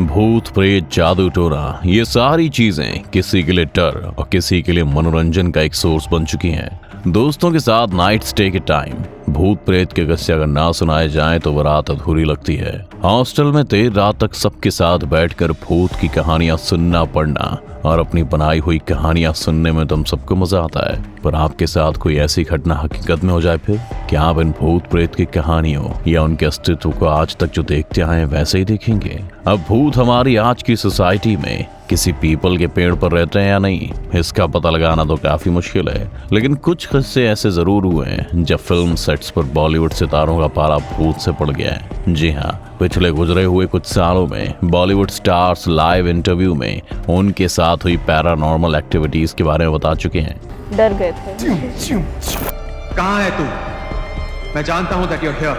भूत प्रेत जादू टोना ये सारी चीजें किसी के लिए डर और किसी के लिए मनोरंजन का एक सोर्स बन चुकी हैं। दोस्तों के साथ नाइट स्टे के टाइम भूत प्रेत के किस्से अगर ना सुनाए जाएं तो वो रात अधूरी लगती है। हॉस्टल में देर रात तक सबके साथ बैठकर भूत की कहानियां सुनना पढ़ना और अपनी बनाई हुई कहानियां सुनने में तुम सबको मजा आता है, पर आपके साथ कोई ऐसी घटना हकीकत में हो जाए फिर क्या आप इन भूत प्रेत की कहानियों या उनके अस्तित्व को आज तक जो देखते आए वैसे ही देखेंगे? अब भूत हमारी आज की सोसाइटी में किसी पीपल के पेड़ पर रहते हैं या नहीं, इसका पता लगाना तो काफी मुश्किल है, लेकिन कुछ किस्से ऐसे जरूर हुए हैं जब फिल्म सेट्स पर बॉलीवुड सितारों का पाला भूत से पड़ गया है। जी हाँ, पिछले गुजरे हुए कुछ सालों में बॉलीवुड स्टार्स लाइव इंटरव्यू में उनके साथ हुई पैरानॉर्मल एक्टिविटीज के बारे में बता चुके हैं। डर गए थे। कहाँ है तू? मैं जानता हूँ that you're here.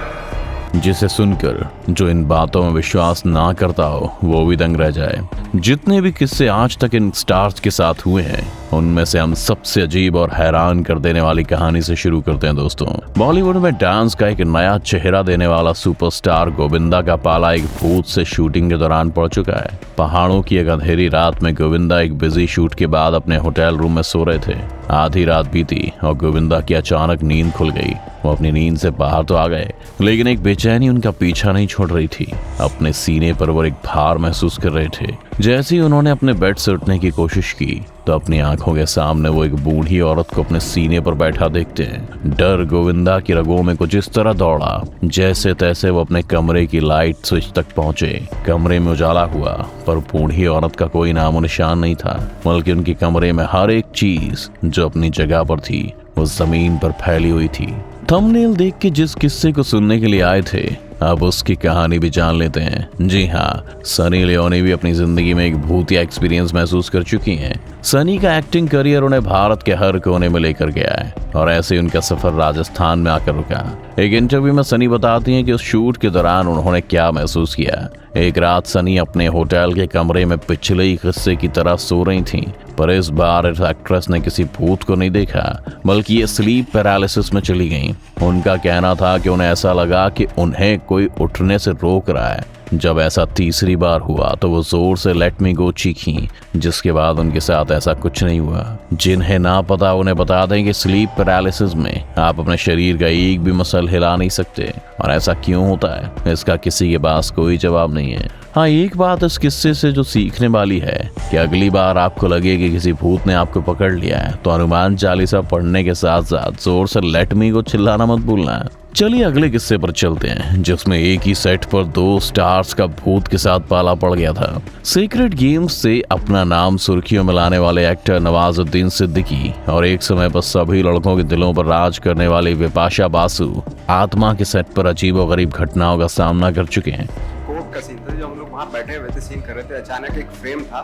जिसे सुनकर जो इन बातों में विश्वास ना करता हो वो भी दंग रह जाए। जितने भी किस्से आज तक इन स्टार्स के साथ हुए हैं उनमें से हम सबसे अजीब और हैरान कर देने वाली कहानी से शुरू करते हैं। दोस्तों, बॉलीवुड में डांस का एक नया चेहरा देने वाला सुपरस्टार गोविंदा का पाला एक भूत से शूटिंग के दौरान पड़ चुका है। पहाड़ों की एक अंधेरी रात में गोविंदा एक बिजी शूट के बाद अपने होटल रूम में सो रहे थे। आधी रात बीती और गोविंदा की अचानक नींद खुल गई। वो अपनी नींद से बाहर तो आ गए, लेकिन एक बेचैनी उनका पीछा नहीं छोड़ रही थी। अपने सीने पर वो एक भार महसूस कर रहे थे। जैसे ही उन्होंने अपने बेड से उठने की कोशिश की तो अपनी आंखों के सामने वो एक बूढ़ी औरत को अपने सीने पर बैठा देखते हैं। डर गोविंदा की रगों में कुछ इस तरह दौड़ा जैसे तैसे वो अपने कमरे की लाइट स्विच तक पहुंचे। कमरे में उजाला हुआ पर बूढ़ी औरत का कोई नामो निशान नहीं था, बल्कि उनके कमरे में हर एक चीज जो अपनी जगह पर थी वो जमीन पर फैली हुई थी। थंबनेल देख के जिस किस्से को सुनने के लिए आए थे अब उसकी कहानी भी जान लेते हैं। जी हाँ, सनी लियोनी भी अपनी जिंदगी में एक भूतिया एक्सपीरियंस महसूस कर चुकी हैं। सनी का एक्टिंग करियर उन्हें भारत के हर कोने में लेकर गया है और ऐसे उनका सफर राजस्थान में आकर रुका। एक इंटरव्यू में सनी बताती हैं कि उस शूट के दौरान उन्होंने क्या महसूस किया। एक रात सनी अपने होटल के कमरे में पिछले ही किस्से की तरह सो रही थीं, पर इस बार इस एक्ट्रेस ने किसी भूत को नहीं देखा, बल्कि ये स्लीप पैरालिसिस में चली गईं। उनका कहना था कि उन्हें ऐसा लगा कि उन्हें कोई उठने से रोक रहा है। जब ऐसा तीसरी बार हुआ तो वो जोर से लेट मी गो चीखी, जिसके बाद उनके साथ ऐसा कुछ नहीं हुआ। जिन्हें ना पता उन्हें बता दें कि स्लीप पैरालिसिस में आप अपने शरीर का एक भी मसल हिला नहीं सकते, और ऐसा क्यों होता है इसका किसी के पास कोई जवाब नहीं है। हाँ, एक बात इस किस्से से जो सीखने वाली है कि अगली बार आपको लगे कि किसी भूत ने आपको पकड़ लिया है तो हनुमान चालीसा पढ़ने के साथ साथ जोर से लेट मी को चिल्लाना मत भूलना है। चलिए अगले किस्से पर चलते हैं, जिसमें एक ही सेट पर 2 स्टार्स का भूत के साथ पाला पड़ गया था। सीक्रेट गेम्स से अपना नाम सुर्खियों में लाने वाले एक्टर नवाजुद्दीन सिद्दीकी और एक समय पर सभी लड़कों के दिलों पर राज करने वाली बिपाशा बासु आत्मा के सेट पर अजीबोगरीब घटनाओं का सामना कर चुके हैं। कोर्ट का सीन था, जो हम लोग वहाँ बैठे हुए थे, सीन कर रहे थे। अचानक एक फ्रेम था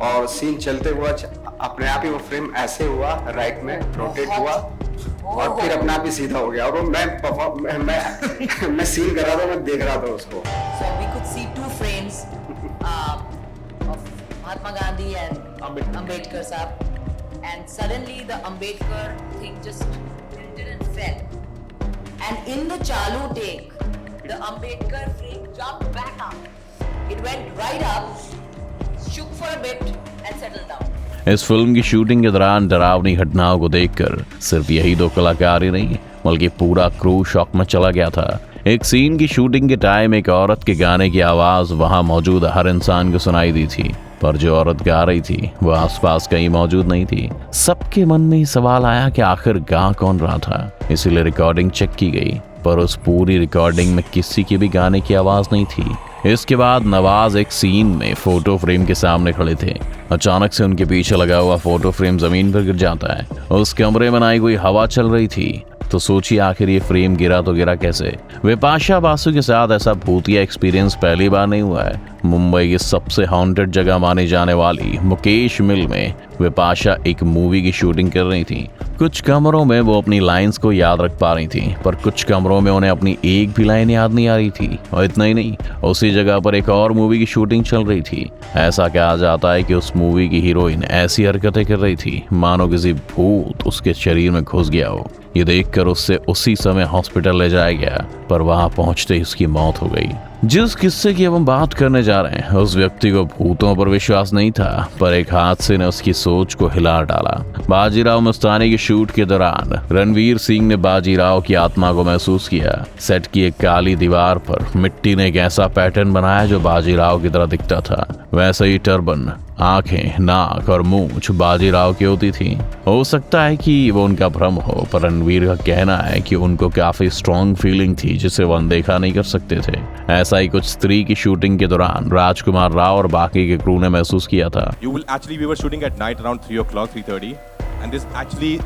और सीन चलते हुआ अपने आप ही वो फ्रेम ऐसे हुआ, राइट में रोटेट हुआ और फिर अपने आप ही सीधा हो गया। और वो मैं सीन कर रहा था, मैं देख रहा था उसको। So we could see 2 frames of Mahatma Gandhi and Ambedkar sahab, and suddenly the Ambedkar thing just tilted and fell, and in the chalu take the Ambedkar frame jumped back up. It went right up, shook for a bit and settled down. इस film की shooting के दौरान डरावनी घटनाओं को देखकर सिर्फ यही 2 कलाकार ही नहीं बल्कि पूरा क्रू शॉक में चला गया था। एक सीन की शूटिंग के टाइम एक औरत के गाने की आवाज वहां मौजूद हर इंसान को सुनाई दी थी, पर जो औरत गा रही थी वो आसपास कहीं मौजूद नहीं थी। सबके मन में सवाल आया कि आखिर गा कौन रहा था, इसीलिए रिकॉर्डिंग चेक की गई, पर उस पूरी रिकॉर्डिंग में किसी की भी गाने की आवाज नहीं थी। इसके बाद नवाज एक सीन में फोटो फ्रेम के सामने खड़े थे। अचानक से उनके पीछे लगा हुआ फोटो फ्रेम जमीन पर गिर जाता है। उस कमरे में ना ही कोई हवा चल रही थी, तो सोचिए आखिर ये फ्रेम गिरा तो गिरा कैसे। बिपाशा बासु के साथ ऐसा भूतिया एक्सपीरियंस पहली बार नहीं हुआ है। मुंबई की सबसे हॉन्टेड जगह मानी जाने वाली मुकेश मिल में बिपाशा एक मूवी की शूटिंग कर रही थी। कुछ कमरों में वो अपनी लाइंस को याद रख पा रही थी, पर कुछ कमरों में उन्हें अपनी एक भी लाइन याद नहीं आ रही थी। और इतना ही नहीं, उसी जगह पर एक और मूवी की शूटिंग चल रही थी। ऐसा कहा जाता है कि उस मूवी की हीरोइन ऐसी हरकतें कर रही थी मानो किसी भूत उसके शरीर में घुस गया हो। ये देखकर उससे उसी समय हॉस्पिटल ले जाया गया, पर वहां पहुंचते ही उसकी मौत हो गई। जिस किस्से की अब हम बात करने जा रहे हैं उस व्यक्ति को भूतों पर विश्वास नहीं था, पर एक हादसे ने उसकी सोच को हिला डाला। बाजीराव मस्तानी के शूट के दौरान रणवीर सिंह ने बाजीराव की आत्मा को महसूस किया। सेट की एक काली दीवार पर मिट्टी ने एक ऐसा पैटर्न बनाया जो बाजीराव की तरह दिखता था। वैसे ही टर्बन, आंखें, नाक और मूंछ बाजीराव की होती थी। हो सकता है कि वो उनका भ्रम हो, पर रणवीर का कहना है कि उनको काफी स्ट्रॉन्ग फीलिंग थी जिसे वो अनदेखा नहीं कर सकते थे। ऐसा ही कुछ स्त्री की शूटिंग के दौरान राजकुमार राव और बाकी के क्रू ने महसूस किया था। We were shooting at night around 3 o'clock, 3:30. And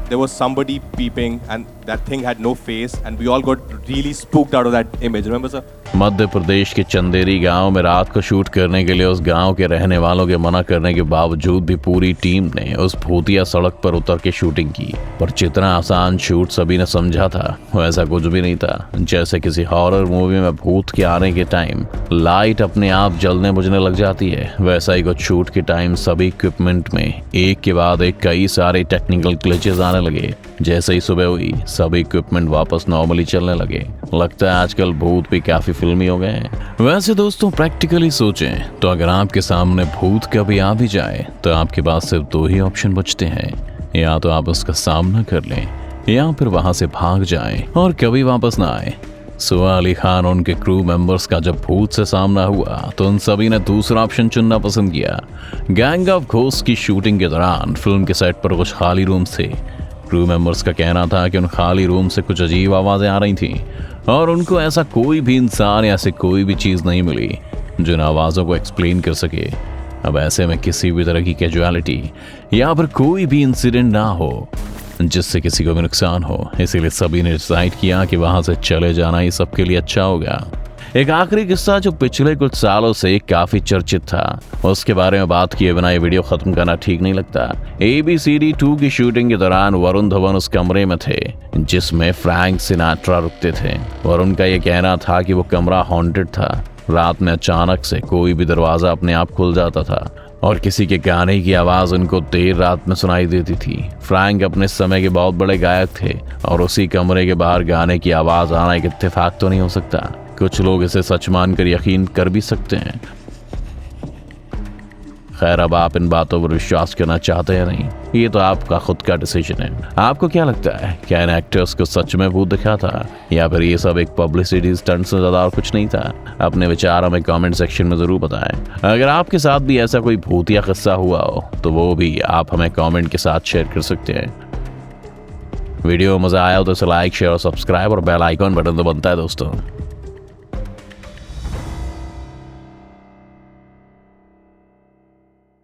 there was somebody peeping and that thing had no face and we all got really spooked out of that image. Remember, sir? Madhya Pradesh के चंदेरी गांव में रात को shoot करने के लिए उस गांव के रहने वालों के मना करने के बावजूद भी पूरी टीम ने उस भूतिया सड़क पर उतर के शूटिंग की। पर जितना आसान शूट सभी ने समझा था वैसा कुछ भी नहीं था। जैसे किसी हॉरर मूवी में भूत के आने के टाइम लाइट अपने आप जलने बुझने लग जाती है, वैसा ही कुछ शूट के टाइम सभी इक्विपमेंट में एक के बाद एक कई सारे टेक्निकल ग्लिचेस आने लगे। जैसे ही सुबह हुई सभी इक्विपमेंट वापस नॉर्मली चलने लगे। लगता है आजकल भूत भी काफी फिल्मी हो गए हैं। वैसे दोस्तों प्रैक्टिकली सोचें तो अगर आपके सामने भूत कभी आ भी जाए तो आपके पास सिर्फ 2 ही ऑप्शन बचते हैं, या तो आप उसका सामना कर लें या फिर वहां से भाग जाएं और कभी वापस ना आए। सुहा अली खान और उनके क्रू मेंबर्स का जब भूत से सामना हुआ तो उन सभी ने दूसरा ऑप्शन चुनना पसंद किया। गैंग ऑफ घोस्ट की शूटिंग के दौरान फिल्म के सेट पर कुछ खाली रूम्स थे। क्रू मेंबर्स का कहना था कि उन खाली रूम से कुछ अजीब आवाजें आ रही थीं और उनको ऐसा कोई भी इंसान या ऐसी कोई भी चीज़ नहीं मिली जो इन आवाज़ों को एक्सप्लेन कर सके। अब ऐसे में किसी भी तरह की कैजुअलिटी या फिर कोई भी इंसिडेंट ना हो जिससे किसी को भी नुकसान हो, इसीलिए सभी ने डिसाइड किया कि वहां से चले जाना ही सबके लिए अच्छा होगा। एक आखिरी किस्सा जो पिछले कुछ सालों से काफी चर्चित था, उसके बारे में बात किए बिना ये वीडियो खत्म करना ठीक नहीं लगता। ABCD 2 की शूटिंग के दौरान वरुण धवन उस कमरे में थे जिसमें फ्रैंक सिनाट्रा रुकते थे। वरुण का ये कहना था कि वो कमरा हॉन्टेड था। रात में अचानक से कोई भी दरवाजा अपने आप खुल जाता था और किसी के गाने की आवाज उनको देर रात में सुनाई देती थी। फ्रैंक अपने समय के बहुत बड़े गायक थे और उसी कमरे के बाहर गाने की आवाज आना एक इत्तेफाक तो नहीं हो सकता। कुछ लोग इसे सच मानकर यकीन कर भी सकते हैं। खैर, अब आप इन बातों पर विश्वास करना चाहते हैं नहीं, ये तो आपका खुद का डिसीजन है। आपको क्या लगता है, क्या इन एक्टर्स को सच में भूत दिखा था या फिर ये सब एक पब्लिसिटी स्टंट से ज्यादा और कुछ नहीं था? अपने विचार हमें कमेंट सेक्शन में जरूर बताएं। अगर आपके साथ भी ऐसा कोई भूतिया किस्सा हुआ हो तो वो भी आप हमें कमेंट के साथ शेयर कर सकते हैं। वीडियो मजा आया हो तो इसे लाइक, शेयर और सब्सक्राइब और बेल आइकॉन बटन तो बनता है दोस्तों।